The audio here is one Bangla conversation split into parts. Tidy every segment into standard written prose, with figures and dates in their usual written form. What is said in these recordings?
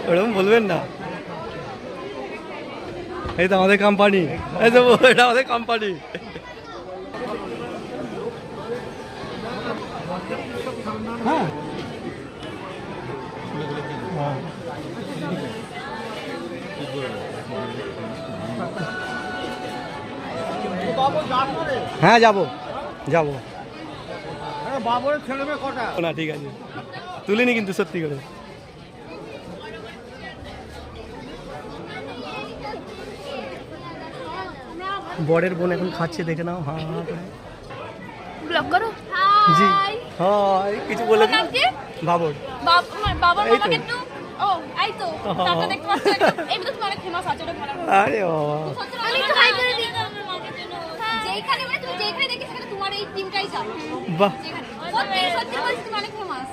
ওরকম বলবেন না, এই তো আমাদের কোম্পানি, এই তো এটা আমাদের কোম্পানি। হ্যাঁ হ্যাঁ যাবো যাবো বাবরের ছেলে মেয়ে কটা? না ঠিক আছে, তুলিনি কিন্তু সত্যি করে। বরের বোন এখন খাচ্ছে, দেখে নাও। হ্যাঁ হ্যাঁ করে ব্লগ করো। জি হাই, কিছু বলে দিন। বাবর বাবা এই তো। আমাকে একটু ও এই তো টাটা দেখতে পাচ্ছ, এই তো তোমার ফেমাস আছে ওটা ভালো। আরে বাবা, আমি একটু হাই করে দিই যেখানে মানে তুমি যেখানে দেখি সেখানে তোমার এই টিমটাই যাবে। বাহ, সত্যি সত্যি বলছি তুমি অনেক ফেমাস।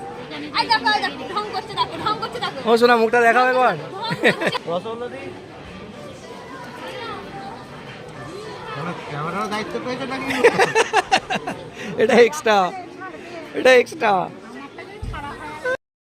আই দেখো ঢং করছে, দেখো ঢং করছে, দেখো ও শোনা মুখটা দেখাও একবার। রসগোল্লা দিই। ক্যামেরার দায়িত্ব পেয়েছে নাকি? এটা এক্সট্রা, এটা এক্সট্রা।